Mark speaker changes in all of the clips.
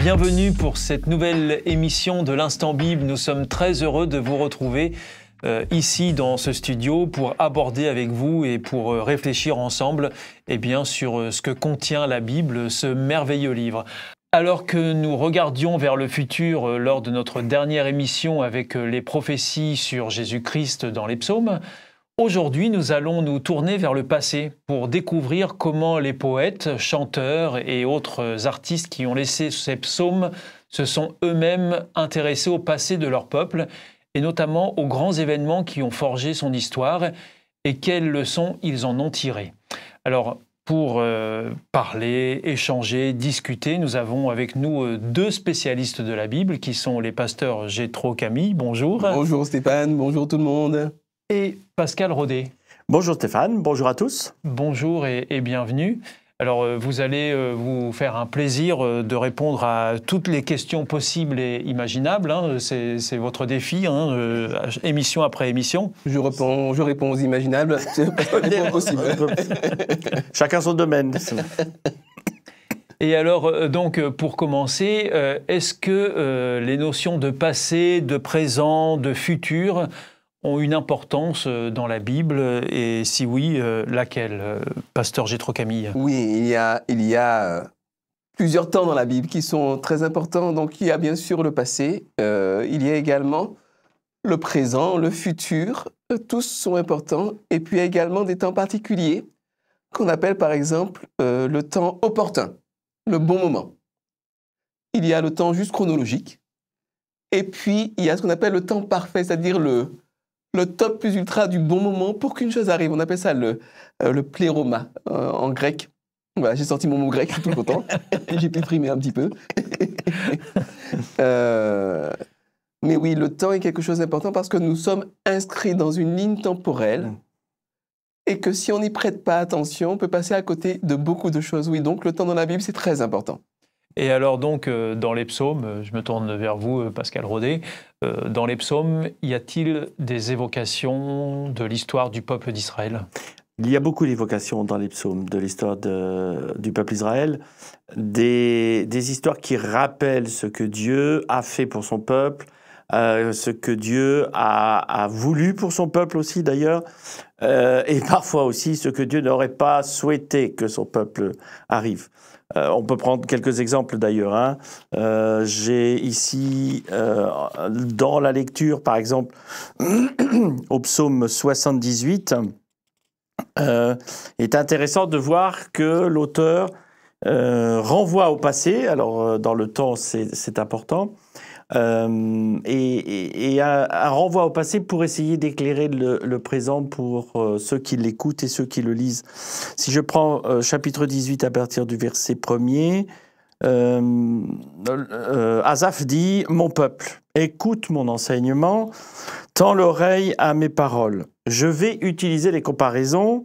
Speaker 1: bienvenue pour cette nouvelle émission de l'Instant Bible. Nous sommes très heureux de vous retrouver ici dans ce studio pour aborder avec vous et pour réfléchir ensemble sur ce que contient la Bible, ce merveilleux livre. Alors que nous regardions vers le futur lors de notre dernière émission avec les prophéties sur Jésus-Christ dans les psaumes, aujourd'hui nous allons nous tourner vers le passé pour découvrir comment les poètes, chanteurs et autres artistes qui ont laissé ces psaumes se sont eux-mêmes intéressés au passé de leur peuple et notamment aux grands événements qui ont forgé son histoire et quelles leçons ils en ont tirées. Alors, pour parler, échanger, discuter, nous avons avec nous deux spécialistes de la Bible qui sont les pasteurs Jétro Camille, bonjour.
Speaker 2: Bonjour Stéphane, bonjour tout le monde.
Speaker 1: Et Pascal Rodet.
Speaker 3: Bonjour Stéphane, bonjour à tous.
Speaker 1: Bonjour et bienvenue. Alors vous allez vous faire un plaisir de répondre à toutes les questions possibles et imaginables. Hein. C'est votre défi, hein, émission après émission.
Speaker 2: Je réponds aux imaginables, c'est pas possible.
Speaker 3: Chacun son domaine.
Speaker 1: Et alors, donc, pour commencer, est-ce que les notions de passé, de présent, de futur ont une importance dans la Bible, et si oui, laquelle, pasteur Jétro Camille?
Speaker 2: Oui, il y a plusieurs temps dans la Bible qui sont très importants. Donc il y a bien sûr le passé, il y a également le présent, le futur, tous sont importants. Et puis il y a également des temps particuliers qu'on appelle par exemple le temps opportun, le bon moment. Il y a le temps juste chronologique. Et puis il y a ce qu'on appelle le temps parfait, c'est-à-dire le top plus ultra du bon moment pour qu'une chose arrive. On appelle ça le pléroma en grec. Voilà, j'ai sorti mon mot grec, je suis tout content. J'ai pu frimer un petit peu. Mais oui, le temps est quelque chose d'important parce que nous sommes inscrits dans une ligne temporelle et que si on n'y prête pas attention, on peut passer à côté de beaucoup de choses. Oui, donc le temps dans la Bible, c'est très important.
Speaker 1: Et alors donc, dans les psaumes, je me tourne vers vous, Pascal Rodet, dans les psaumes, y a-t-il des évocations de l'histoire du peuple d'Israël?
Speaker 3: Il y a beaucoup d'évocations dans les psaumes de l'histoire du peuple d'Israël, des histoires qui rappellent ce que Dieu a fait pour son peuple, ce que Dieu a voulu pour son peuple aussi d'ailleurs, et parfois aussi ce que Dieu n'aurait pas souhaité que son peuple arrive. On peut prendre quelques exemples d'ailleurs. Hein. J'ai ici, dans la lecture, par exemple, au psaume 78, est intéressant de voir que l'auteur renvoie au passé. Alors, dans le temps, c'est important. Et un renvoi au passé pour essayer d'éclairer le présent pour ceux qui l'écoutent et ceux qui le lisent. Si je prends chapitre 18 à partir du verset 1er, Asaph dit « Mon peuple, écoute mon enseignement, tends l'oreille à mes paroles. Je vais utiliser les comparaisons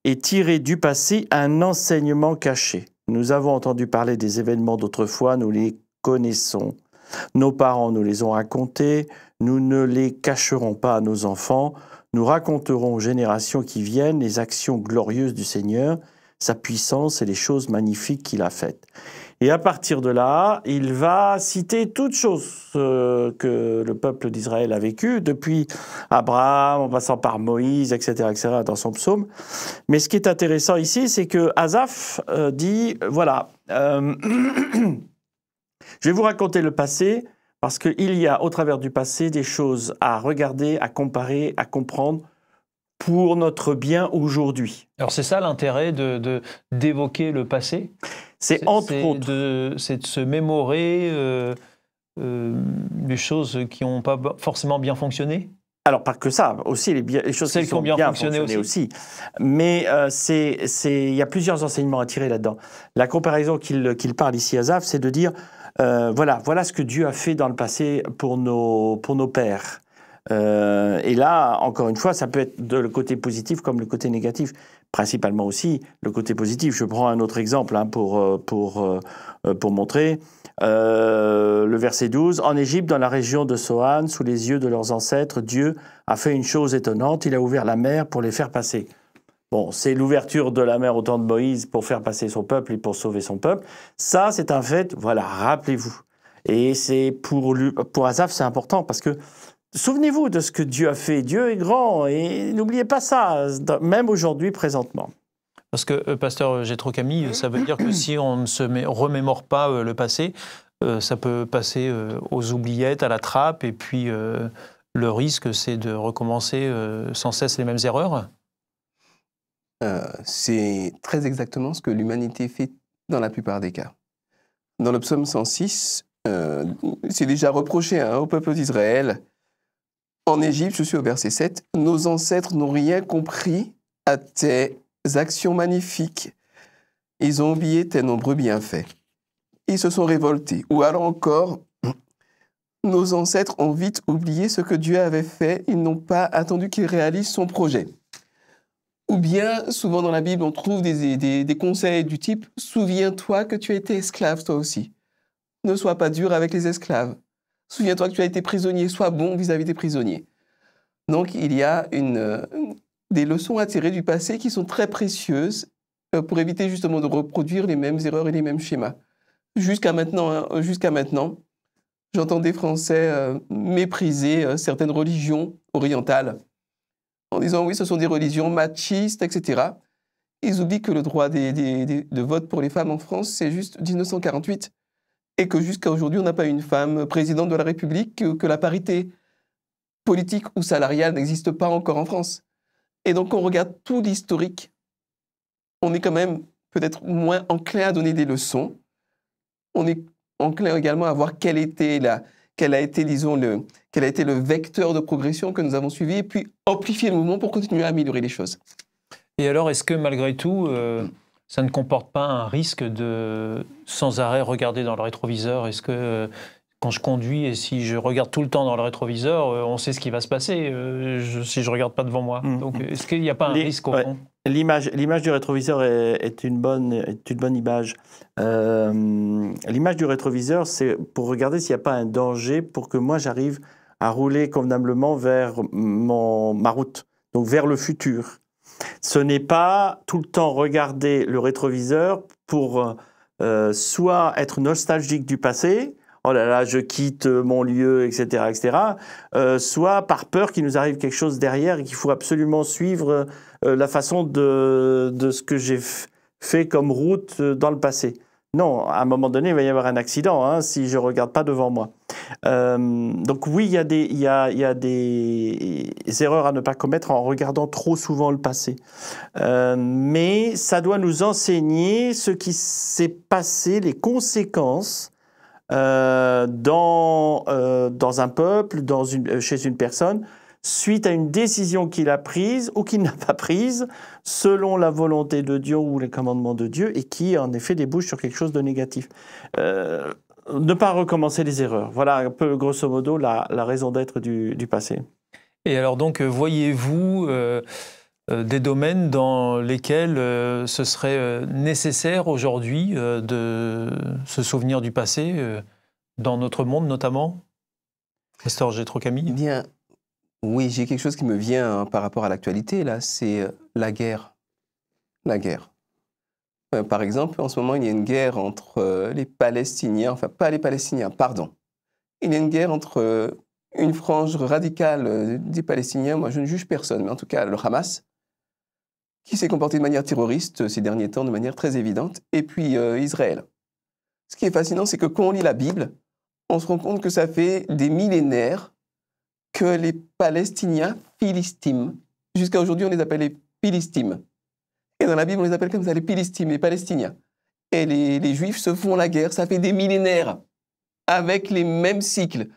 Speaker 3: et tirer du passé un enseignement caché. Nous avons entendu parler des événements d'autrefois, nous les connaissons. Nos parents nous les ont racontés, nous ne les cacherons pas à nos enfants, nous raconterons aux générations qui viennent les actions glorieuses du Seigneur, sa puissance et les choses magnifiques qu'il a faites. » Et à partir de là, il va citer toutes choses que le peuple d'Israël a vécues, depuis Abraham, en passant par Moïse, etc., dans son psaume. Mais ce qui est intéressant ici, c'est que Asaph dit, voilà, je vais vous raconter le passé parce qu'il y a au travers du passé des choses à regarder, à comparer, à comprendre pour notre bien aujourd'hui.
Speaker 1: Alors c'est ça l'intérêt d'évoquer le passé?
Speaker 3: C'est entre autres.
Speaker 1: C'est de se mémorer les choses qui n'ont pas forcément bien fonctionné?
Speaker 3: Alors, pas que ça, aussi les choses qui ont bien fonctionné aussi. Mais il y a plusieurs enseignements à tirer là-dedans. La comparaison qu'il parle ici à Asaph, c'est de dire, voilà ce que Dieu a fait dans le passé pour nos pères. Et là, encore une fois, ça peut être de le côté positif comme le côté négatif. Principalement aussi le côté positif. Je prends un autre exemple hein, pour montrer. Le verset 12. En Égypte, dans la région de Soan, sous les yeux de leurs ancêtres, Dieu a fait une chose étonnante. Il a ouvert la mer pour les faire passer. Bon, c'est l'ouverture de la mer au temps de Moïse pour faire passer son peuple et pour sauver son peuple. Ça, c'est un fait, voilà, rappelez-vous. Et c'est pour Asaph, c'est important parce que souvenez-vous de ce que Dieu a fait. Dieu est grand et n'oubliez pas ça, même aujourd'hui, présentement.
Speaker 1: Parce que, pasteur Jétro Camille, ça veut dire que si on ne se remémore pas le passé, ça peut passer aux oubliettes, à la trappe, et puis le risque, c'est de recommencer sans cesse les mêmes erreurs.
Speaker 2: C'est très exactement ce que l'humanité fait dans la plupart des cas. Dans le psaume 106, c'est déjà reproché au peuple d'Israël. En Égypte, je suis au verset 7, « Nos ancêtres n'ont rien compris à tes actions magnifiques. Ils ont oublié tes nombreux bienfaits. Ils se sont révoltés. » Ou alors encore, « Nos ancêtres ont vite oublié ce que Dieu avait fait. Ils n'ont pas attendu qu'il réalise son projet. » Ou bien, souvent dans la Bible, on trouve des conseils du type « Souviens-toi que tu as été esclave toi aussi. Ne sois pas dur avec les esclaves. Souviens-toi que tu as été prisonnier. Sois bon vis-à-vis des prisonniers. » Donc, il y a des leçons à tirer du passé qui sont très précieuses pour éviter justement de reproduire les mêmes erreurs et les mêmes schémas. Jusqu'à maintenant, j'entends des Français mépriser certaines religions orientales en disant oui, ce sont des religions machistes, etc. Ils oublient que le droit de vote pour les femmes en France, c'est juste 1948 et que jusqu'à aujourd'hui, on n'a pas une femme présidente de la République, que la parité politique ou salariale n'existe pas encore en France. Et donc, quand on regarde tout l'historique, on est quand même peut-être moins enclin à donner des leçons. On est enclin également à voir quel a été le vecteur de progression que nous avons suivi et puis amplifier le mouvement pour continuer à améliorer les choses.
Speaker 1: Et alors, est-ce que malgré tout, ça ne comporte pas un risque de sans arrêt regarder dans le rétroviseur? Est-ce que quand je conduis et si je regarde tout le temps dans le rétroviseur, on sait ce qui va se passer si je ne regarde pas devant moi. Donc, est-ce qu'il n'y a pas un risque au fond?
Speaker 3: L'image du rétroviseur est une bonne image. L'image du rétroviseur, c'est pour regarder s'il n'y a pas un danger pour que moi j'arrive à rouler convenablement vers ma route, donc vers le futur. Ce n'est pas tout le temps regarder le rétroviseur pour soit être nostalgique du passé, oh là là, je quitte mon lieu, etc., etc., soit par peur qu'il nous arrive quelque chose derrière et qu'il faut absolument suivre la façon de ce que j'ai fait comme route dans le passé. Non, à un moment donné, il va y avoir un accident si je ne regarde pas devant moi. Donc oui, il y a des erreurs à ne pas commettre en regardant trop souvent le passé. Mais ça doit nous enseigner ce qui s'est passé, les conséquences dans un peuple, chez une personne, suite à une décision qu'il a prise ou qu'il n'a pas prise, selon la volonté de Dieu ou les commandements de Dieu, et qui, en effet, débouche sur quelque chose de négatif. Ne pas recommencer les erreurs. Voilà un peu, grosso modo, la raison d'être du passé.
Speaker 1: Et alors donc, voyez-vous des domaines dans lesquels ce serait nécessaire aujourd'hui de se souvenir du passé, dans notre monde notamment? Pasteur Jétro Camille?
Speaker 2: Eh bien, oui, j'ai quelque chose qui me vient par rapport à l'actualité, là, c'est la guerre. La guerre. Par exemple, en ce moment, il y a une guerre entre les Palestiniens, enfin pas les Palestiniens, pardon. Il y a une guerre entre une frange radicale des Palestiniens, moi je ne juge personne, mais en tout cas le Hamas, qui s'est comporté de manière terroriste ces derniers temps, de manière très évidente, et puis Israël. Ce qui est fascinant, c'est que quand on lit la Bible, on se rend compte que ça fait des millénaires que les Palestiniens philistiment, jusqu'à aujourd'hui on les appelle les Philistines. Et dans la Bible on les appelle comme ça, les Philistines, les Palestiniens. Et les Juifs se font la guerre, ça fait des millénaires, avec les mêmes cycles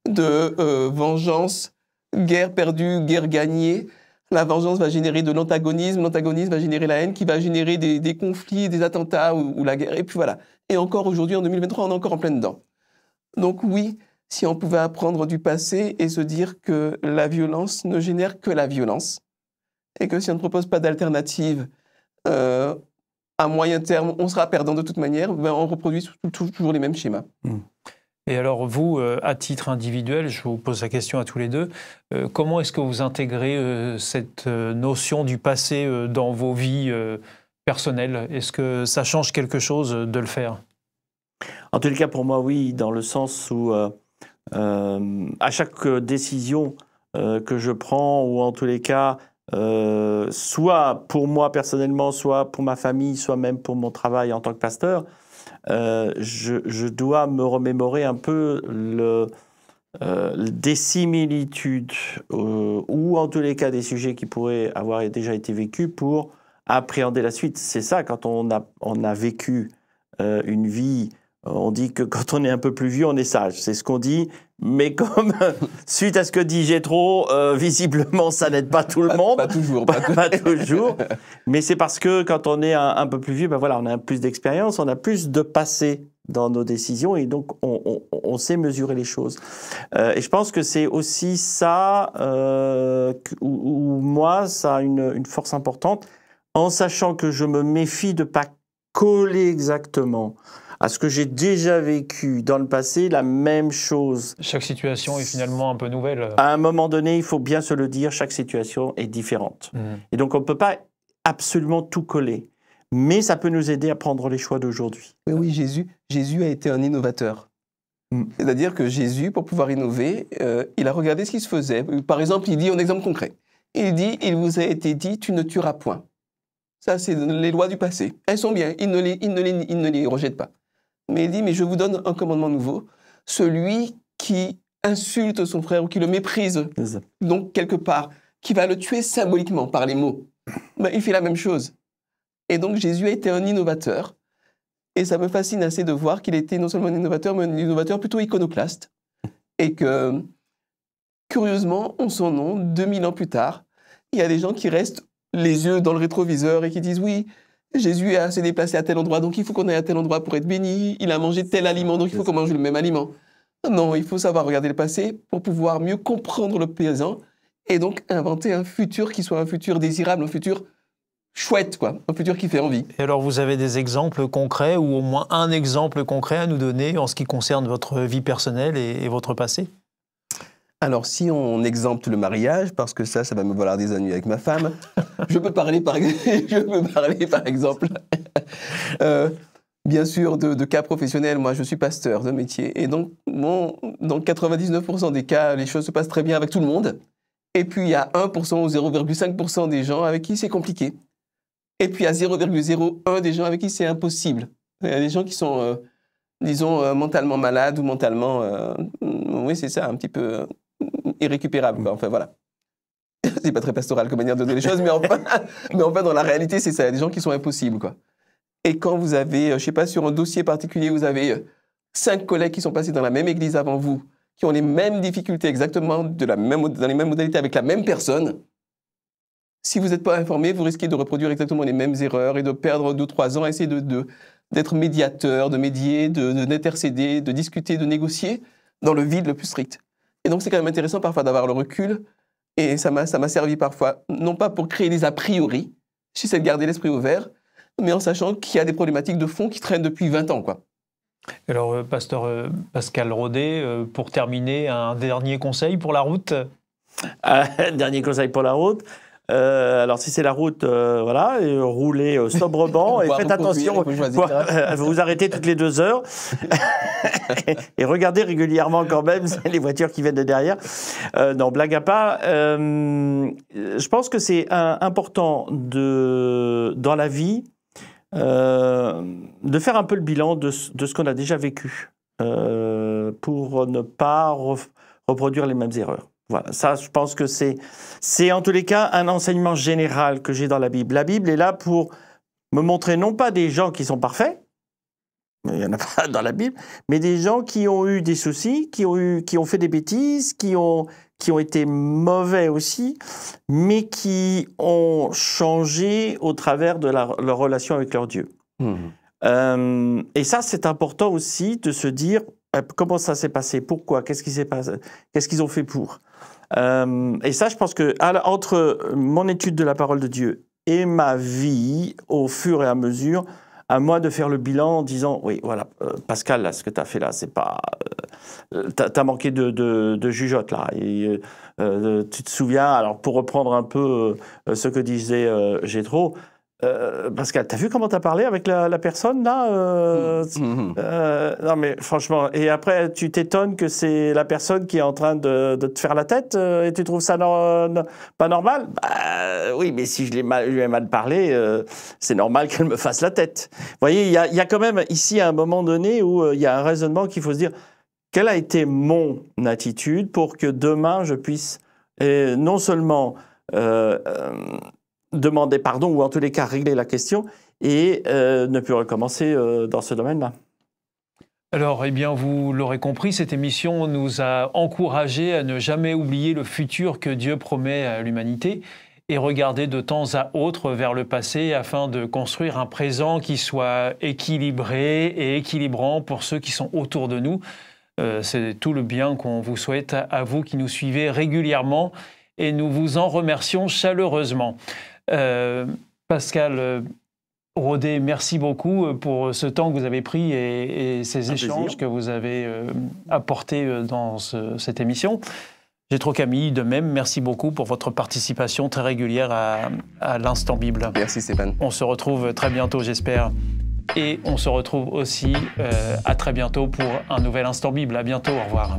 Speaker 2: de vengeance, guerre perdue, guerre gagnée. La vengeance va générer de l'antagonisme va générer la haine, qui va générer des conflits, des attentats ou la guerre. Et puis voilà. Et encore aujourd'hui, en 2023, on est encore en plein dedans. Donc oui, si on pouvait apprendre du passé et se dire que la violence ne génère que la violence, et que si on ne propose pas d'alternative à moyen terme, on sera perdant de toute manière, ben on reproduit toujours les mêmes schémas.
Speaker 1: Et alors vous, à titre individuel, je vous pose la question à tous les deux, comment est-ce que vous intégrez cette notion du passé dans vos vies personnelles? Est-ce que ça change quelque chose de le faire?
Speaker 3: En tous les cas, pour moi, oui, dans le sens où à chaque décision que je prends, ou en tous les cas, soit pour moi personnellement, soit pour ma famille, soit même pour mon travail en tant que pasteur, je dois me remémorer un peu des similitudes ou en tous les cas des sujets qui pourraient avoir déjà été vécus pour appréhender la suite. C'est ça, quand on a vécu une vie, on dit que quand on est un peu plus vieux, on est sage. C'est ce qu'on dit. Mais comme, suite à ce que dit Jétro, visiblement, ça n'aide pas tout le monde.
Speaker 2: Pas toujours.
Speaker 3: Pas toujours. Mais c'est parce que quand on est un peu plus vieux, ben voilà, on a plus d'expérience, on a plus de passé dans nos décisions et donc on sait mesurer les choses. Et je pense que c'est aussi ça où moi, ça a une force importante, en sachant que je me méfie de ne pas coller exactement à ce que j'ai déjà vécu dans le passé, la même chose.
Speaker 1: Chaque situation est finalement un peu nouvelle.
Speaker 3: À un moment donné, il faut bien se le dire, chaque situation est différente. Et donc, on ne peut pas absolument tout coller. Mais ça peut nous aider à prendre les choix d'aujourd'hui.
Speaker 2: Mais oui, Jésus a été un innovateur. C'est-à-dire que Jésus, pour pouvoir innover, il a regardé ce qui se faisait. Par exemple, il dit, en exemple concret, il dit, il vous a été dit, tu ne tueras point. Ça, c'est les lois du passé. Elles sont bien, il ne les rejette pas. Mais il dit, mais je vous donne un commandement nouveau. Celui qui insulte son frère ou qui le méprise, donc quelque part, qui va le tuer symboliquement par les mots, ben, il fait la même chose. Et donc Jésus a été un innovateur. Et ça me fascine assez de voir qu'il était non seulement un innovateur, mais un innovateur plutôt iconoclaste. Et que, curieusement, en son nom, 2000 ans plus tard, il y a des gens qui restent les yeux dans le rétroviseur et qui disent, oui, Jésus s'est déplacé à tel endroit, donc il faut qu'on aille à tel endroit pour être béni. Il a mangé tel aliment, donc il faut qu'on mange le même aliment. Non, il faut savoir regarder le passé pour pouvoir mieux comprendre le présent et donc inventer un futur qui soit un futur désirable, un futur chouette, quoi, un futur qui fait envie.
Speaker 1: Et alors, vous avez des exemples concrets ou au moins un exemple concret à nous donner en ce qui concerne votre vie personnelle et votre passé?
Speaker 2: Alors, si on exempte le mariage, parce que ça va me valoir des ennuis avec ma femme, je peux parler par exemple, bien sûr, de cas professionnels. Moi, je suis pasteur de métier. Et donc, dans 99% des cas, les choses se passent très bien avec tout le monde. Et puis, il y a 1% ou 0,5% des gens avec qui c'est compliqué. Et puis, il y a 0,01 des gens avec qui c'est impossible. Il y a des gens qui sont, disons, mentalement malades ou mentalement... oui, c'est ça, un petit peu... irrécupérable, quoi. Enfin, voilà. C'est pas très pastoral comme manière de donner les choses, mais enfin, dans la réalité, c'est ça. Il y a des gens qui sont impossibles, quoi. Et quand vous avez, je sais pas, sur un dossier particulier, vous avez 5 collègues qui sont passés dans la même église avant vous, qui ont les mêmes difficultés exactement, dans les mêmes modalités avec la même personne, si vous n'êtes pas informé, vous risquez de reproduire exactement les mêmes erreurs et de perdre 2-3 ans à essayer d'être médiateur, de médier, d'intercéder, de discuter, de négocier dans le vide le plus strict. Et donc, c'est quand même intéressant parfois d'avoir le recul. Et ça m'a servi parfois, non pas pour créer des a priori, j'essaie de garder l'esprit ouvert, mais en sachant qu'il y a des problématiques de fond qui traînent depuis 20 ans, quoi.
Speaker 1: Alors, pasteur Pascal Rodet, pour terminer, un dernier conseil pour la route?
Speaker 3: Dernier conseil pour la route. Alors, si c'est la route, voilà, roulez sobrement et faites attention. Vous arrêtez toutes les 2 heures et regardez régulièrement quand même les voitures qui viennent de derrière. Non, blague à part. Je pense que c'est important dans la vie de faire un peu le bilan de ce qu'on a déjà vécu pour ne pas reproduire les mêmes erreurs. Voilà, ça, je pense que c'est en tous les cas un enseignement général que j'ai dans la Bible. La Bible est là pour me montrer non pas des gens qui sont parfaits, il n'y en a pas dans la Bible, mais des gens qui ont eu des soucis, qui ont fait des bêtises, qui ont été mauvais aussi, mais qui ont changé au travers de leur relation avec leur Dieu. Et ça, c'est important aussi de se dire comment ça s'est passé, pourquoi, qu'est-ce qui s'est passé, qu'est-ce qu'ils ont fait pour. Et ça, je pense que entre mon étude de la parole de Dieu et ma vie, au fur et à mesure, à moi de faire le bilan en disant, oui, voilà, Pascal, là, ce que tu as fait là, c'est pas... t'as manqué de jugeote, là. Et, tu te souviens, alors pour reprendre un peu ce que disait Jétro, Pascal, t'as vu comment t'as parlé avec la personne, là non, mais franchement, et après, tu t'étonnes que c'est la personne qui est en train de te faire la tête et tu trouves ça pas normal? Bah, oui, mais si je lui ai mal parlé, c'est normal qu'elle me fasse la tête. Vous voyez, il y a quand même ici un moment donné où il y a un raisonnement qu'il faut se dire, quelle a été mon attitude pour que demain je puisse non seulement demander pardon ou en tous les cas régler la question et ne plus recommencer dans ce domaine-là.
Speaker 1: Alors, eh bien, vous l'aurez compris, cette émission nous a encouragés à ne jamais oublier le futur que Dieu promet à l'humanité et regarder de temps à autre vers le passé afin de construire un présent qui soit équilibré et équilibrant pour ceux qui sont autour de nous. C'est tout le bien qu'on vous souhaite à vous qui nous suivez régulièrement et nous vous en remercions chaleureusement. Pascal Rodet, merci beaucoup pour ce temps que vous avez pris et ces échanges que vous avez apportés dans cette émission. Jétro Camille, de même, merci beaucoup pour votre participation très régulière à l'Instant Bible.
Speaker 2: Merci Stéphane.
Speaker 1: On se retrouve très bientôt, j'espère. Et on se retrouve aussi à très bientôt pour un nouvel Instant Bible. À bientôt, au revoir.